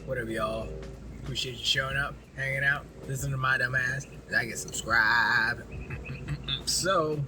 Whatever, y'all. Appreciate you showing up, hanging out, listening to my dumb ass. Like and subscribe. So,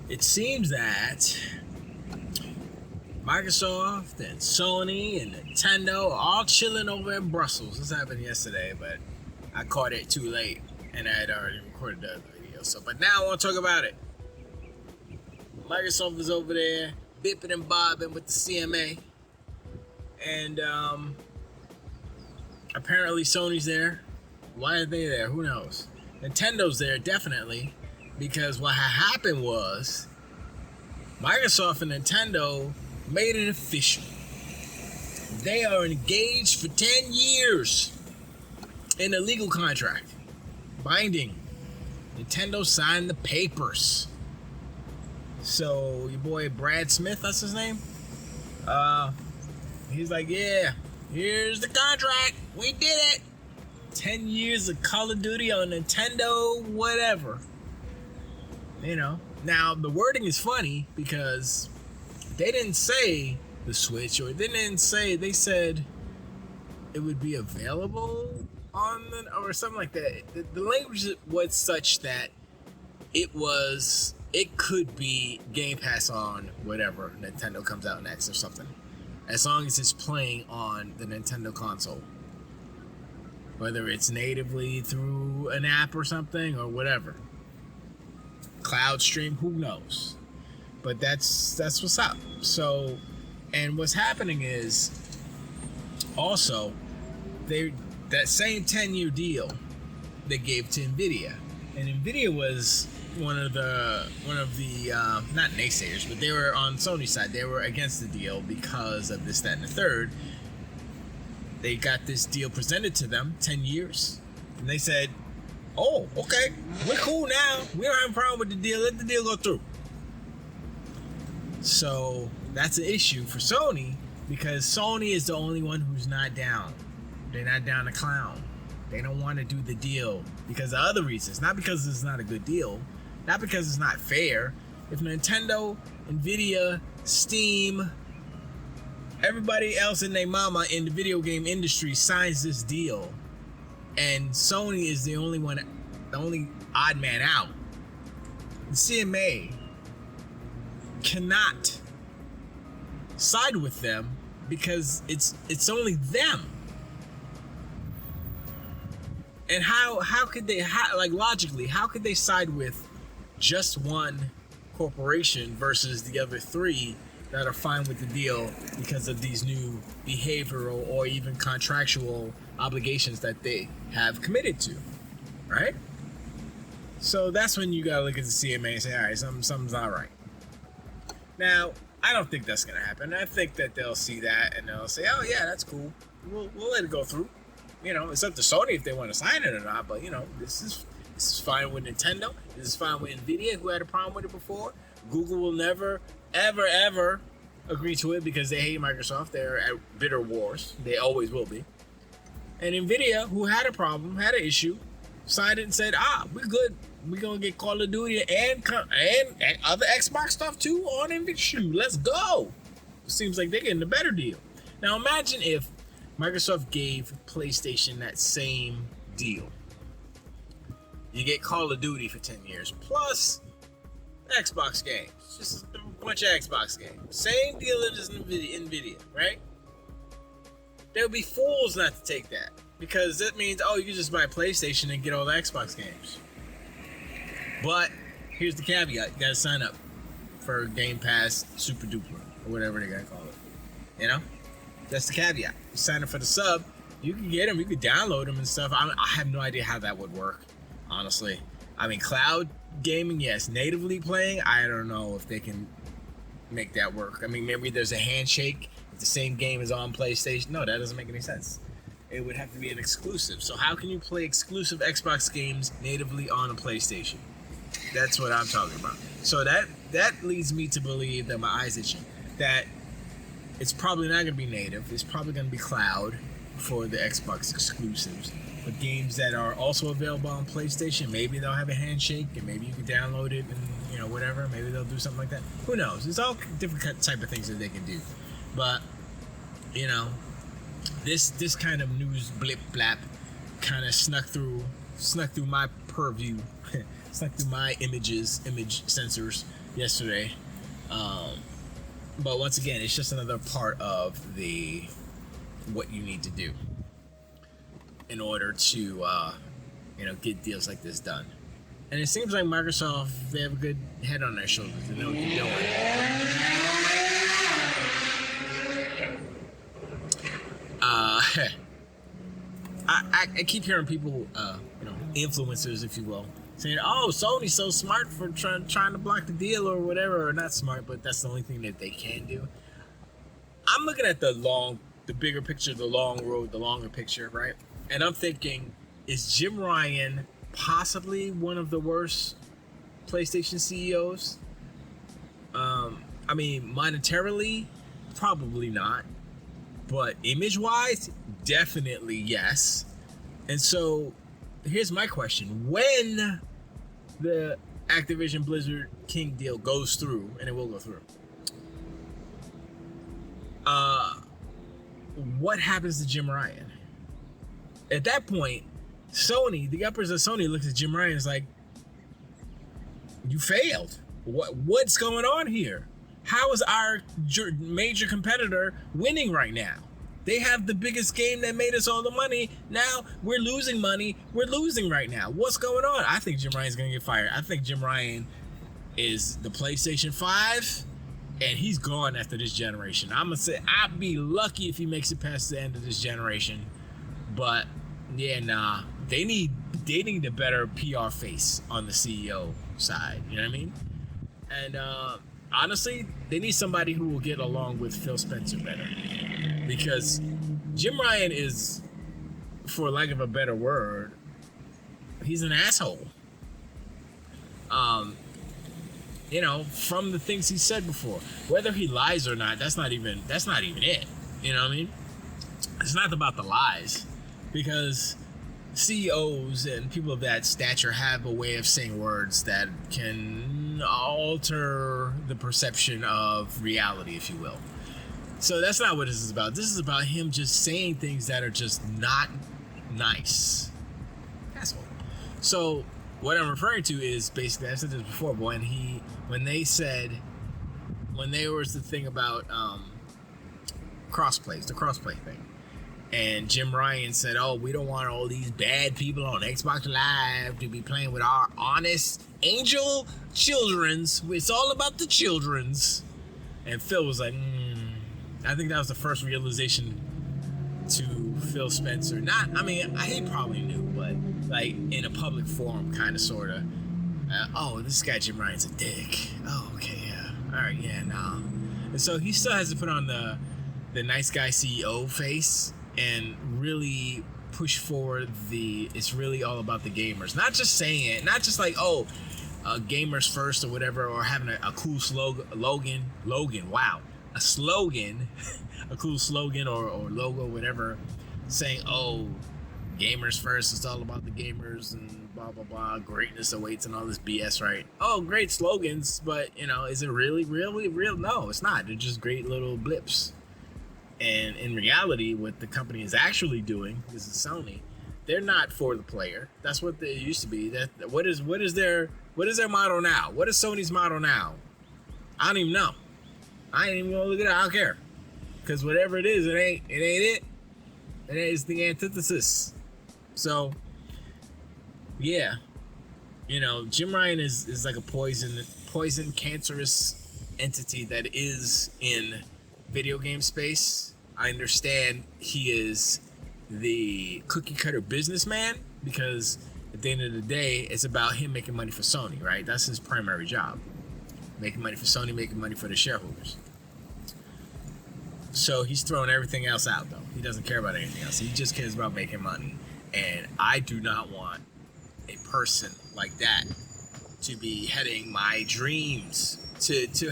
it seems that Microsoft and Sony and Nintendo are all chilling over in Brussels. This happened yesterday, but I caught it too late, and I had already recorded the other video. But now I want to talk about it. Microsoft is over there, bipping and bobbing with the CMA, and apparently Sony's there. Why are they there? Who knows? Nintendo's there, definitely, because what happened was Microsoft and Nintendo made it official. They are engaged for 10 years in a legal contract. Binding. Nintendo signed the papers. So your boy Brad Smith, that's his name? He's like, yeah, here's the contract. We did it. 10 years of Call of Duty on Nintendo, whatever. You know. Now, the wording is funny because they didn't say the Switch, or they didn't say, they said it would be available on the, or something like that. The language was such that it could be Game Pass on whatever Nintendo comes out next or something, as long as it's playing on the Nintendo console, whether it's natively through an app or something or whatever, cloud stream, who knows. But that's what's up. So, and what's happening is also that same 10-year deal they gave to Nvidia, and Nvidia was one of the not naysayers, but they were on Sony's side. They were against the deal because of this, that, and the third. They got this deal presented to them, 10 years, and they said, oh, okay, we're cool now. We don't have a problem with the deal. Let the deal go through. So that's an issue for Sony, because Sony is the only one who's not down. They're not down to clown. They don't want to do the deal because of other reasons. Not because it's not a good deal. Not because it's not fair. If Nintendo, Nvidia, Steam, everybody else in their mama in the video game industry signs this deal, and Sony is the only one, the only odd man out, the CMA cannot side with them because it's only them. And how could they, like, logically, how could they side with just one corporation versus the other three that are fine with the deal because of these new behavioral or even contractual obligations that they have committed to, right? So that's when you gotta look at the CMA and say, all right, something's not right. Now, I don't think that's gonna happen. I think that they'll see that and they'll say, oh yeah, that's cool. We'll let it go through. You know, it's up to Sony if they want to sign it or not, but you know, this is fine with Nintendo. This is fine with Nvidia, who had a problem with it before. Google will never, ever agree to it because they hate Microsoft. They're at bitter wars. They always will be. And Nvidia, who had a problem, had an issue, signed it and said, we're good. We're going to get Call of Duty and other Xbox stuff too on Nvidia. Let's go. It seems like they're getting a better deal. Now imagine if Microsoft gave PlayStation that same deal. You get Call of Duty for 10 years, plus Xbox games. Just a bunch of Xbox games. Same deal as Nvidia, right? They would be fools not to take that, because that means, you can just buy PlayStation and get all the Xbox games. But here's the caveat: you gotta sign up for Game Pass Super Duper, or whatever they gotta call it. You know, that's the caveat. You sign up for the sub, you can get them, you can download them and stuff. I have no idea how that would work, honestly. I mean, cloud gaming, yes. Natively playing, I don't know if they can make that work. I mean, maybe there's a handshake if the same game is on PlayStation. No, that doesn't make any sense. It would have to be an exclusive. So how can you play exclusive Xbox games natively on a PlayStation? That's what I'm talking about. So that leads me to believe, that my eyes itching, that it's probably not going to be native. It's probably going to be cloud for the Xbox exclusives. But games that are also available on PlayStation, maybe they'll have a handshake and maybe you can download it and, you know, whatever. Maybe they'll do something like that. Who knows? There's all different type of things that they can do. But, you know, this kind of news blip blap kind of snuck through my purview, snuck through my image sensors yesterday. But once again, it's just another part of what you need to do in order to get deals like this done. And it seems like Microsoft, they have a good head on their shoulders. They know what they're doing. I keep hearing people, influencers, if you will, saying, "Oh, Sony's so smart for trying to block the deal or whatever," or not smart, but that's the only thing that they can do. I'm looking at the bigger picture, the long road, the longer picture, right? And I'm thinking, is Jim Ryan possibly one of the worst PlayStation CEOs? I mean, monetarily, probably not. But image-wise, definitely yes. And so, here's my question. When the Activision Blizzard King deal goes through, and it will go through, what happens to Jim Ryan? At that point, Sony, the uppers of Sony looks at Jim Ryan and is like, you failed. What's going on here? How is our major competitor winning right now? They have the biggest game that made us all the money. Now we're losing money. We're losing right now. What's going on? I think Jim Ryan's going to get fired. I think Jim Ryan is the PlayStation 5, and he's gone after this generation. I'm going to say I'd be lucky if he makes it past the end of this generation. But, yeah, nah. They need a better PR face on the CEO side. You know what I mean? And, honestly, they need somebody who will get along with Phil Spencer better. Because Jim Ryan is, for lack of a better word, he's an asshole. From the things he said before. Whether he lies or not, that's not even it. You know what I mean? It's not about the lies. Because CEOs and people of that stature have a way of saying words that can alter the perception of reality, if you will. So that's not what this is about. This is about him just saying things that are just not nice. Asshole. So what I'm referring to is basically, I said this before, but when there was the thing about the crossplay thing. And Jim Ryan said, "Oh, we don't want all these bad people on Xbox Live to be playing with our honest angel children's. It's all about the children's." And Phil was like, I think that was the first realization to Phil Spencer. He probably knew, but like in a public forum, kind of, sort of. Oh, this guy Jim Ryan's a dick. Oh, okay, yeah. All right, yeah, nah. And so he still has to put on the nice guy CEO face and really push forward it's really all about the gamers. Not just saying it, not just like, gamers first or whatever, or having a cool slogan, wow, a slogan, a cool slogan or logo, whatever, saying, gamers first, it's all about the gamers and blah, blah, blah, greatness awaits and all this BS, right? Oh, great slogans, but, is it really real? No, it's not. They're just great little blips. And in reality, what the company is actually doing, this is Sony, they're not for the player. That's what they used to be. What is their motto now? What is Sony's motto now? I don't even know. I ain't even gonna look it up. I don't care, because whatever it is, it ain't it. It is the antithesis. So, yeah, Jim Ryan is like a poison, cancerous entity that is in video game space. I understand he is the cookie cutter businessman, because at the end of the day, it's about him making money for Sony, right? That's his primary job. Making money for Sony, making money for the shareholders. So he's throwing everything else out, though. He doesn't care about anything else. He just cares about making money. And I do not want a person like that to be heading my dreams, to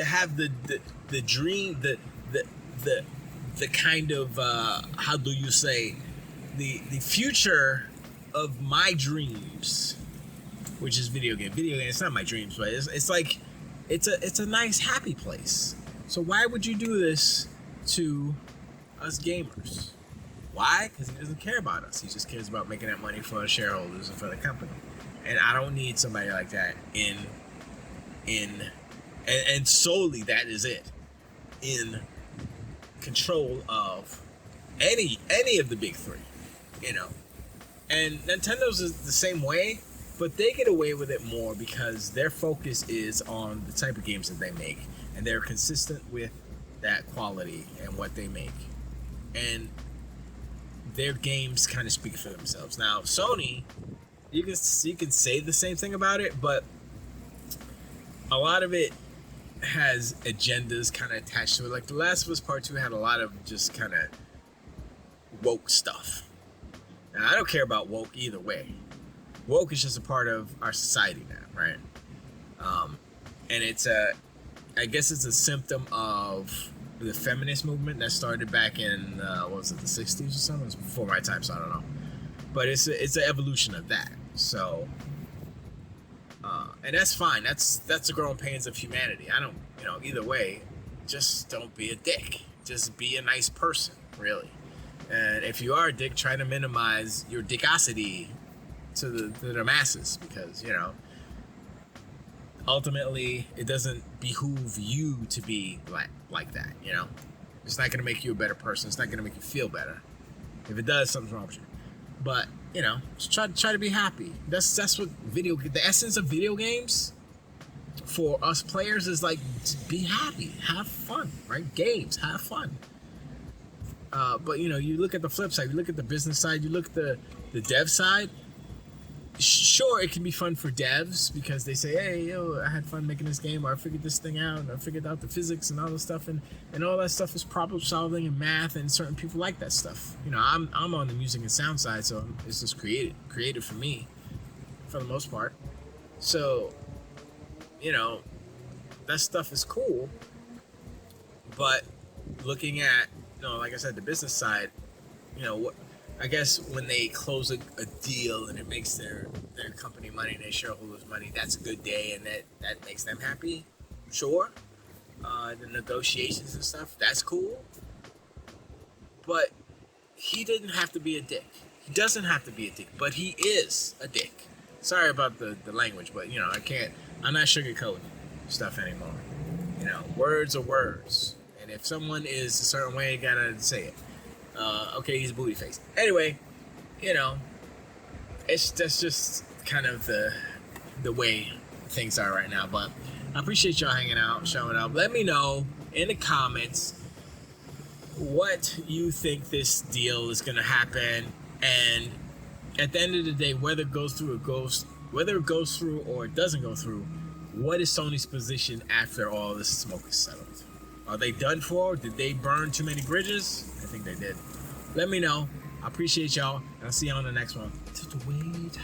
have the dream, the kind of how do you say, the future of my dreams, which is video game. It's not my dreams, but it's like it's a nice happy place. So why would you do this to us gamers? Why? Because he doesn't care about us. He just cares about making that money for the shareholders and for the company. And I don't need somebody like that and solely that is it, in control of any of the big three, you know. And Nintendo's is the same way, but they get away with it more because their focus is on the type of games that they make, and they're consistent with that quality and what they make. And their games kind of speak for themselves. Now, Sony, you can say the same thing about it, but a lot of it has agendas kind of attached to it. Like The Last of Us Part 2 had a lot of just kind of woke stuff. Now, I don't care about woke either way. Woke is just a part of our society now, right? And I guess it's a symptom of the feminist movement that started back in, what was it, the 60s or something? It was before my time, so I don't know. But it's an evolution of that. So, and that's fine. That's the growing pains of humanity. I don't, either way, just don't be a dick. Just be a nice person, really. And if you are a dick, try to minimize your dickosity to the masses, because, ultimately it doesn't behoove you to be like that, It's not going to make you a better person. It's not going to make you feel better. If it does, something's wrong with you. But, just try to be happy. That's what the essence of video games for us players is like, be happy, have fun, right? Games, have fun. But you look at the flip side, you look at the business side, you look at the dev side. Sure, it can be fun for devs because they say, hey, I had fun making this game, or I figured this thing out, and I figured out the physics and all this stuff, and all that stuff is problem solving and math, and certain people like that stuff. I'm on the music and sound side, so it's just creative for me, for the most part. So, that stuff is cool, but looking at, like I said, the business side, I guess when they close a deal and it makes their company money and their shareholders money, that's a good day, and that makes them happy. Sure. The negotiations and stuff, that's cool. But he didn't have to be a dick. He doesn't have to be a dick, but he is a dick. Sorry about the language, but I'm not sugarcoating stuff anymore. Words are words. And if someone is a certain way, you gotta say it. Okay, he's a booty face. Anyway, that's just kind of the way things are right now. But I appreciate y'all hanging out, showing up. Let me know in the comments what you think this deal is gonna happen, and at the end of the day, whether it goes through or it doesn't go through, what is Sony's position after all this smoke is settled? Are they done for? Did they burn too many bridges? I think they did. Let me know. I appreciate y'all, and I'll see you on the next one. Wait.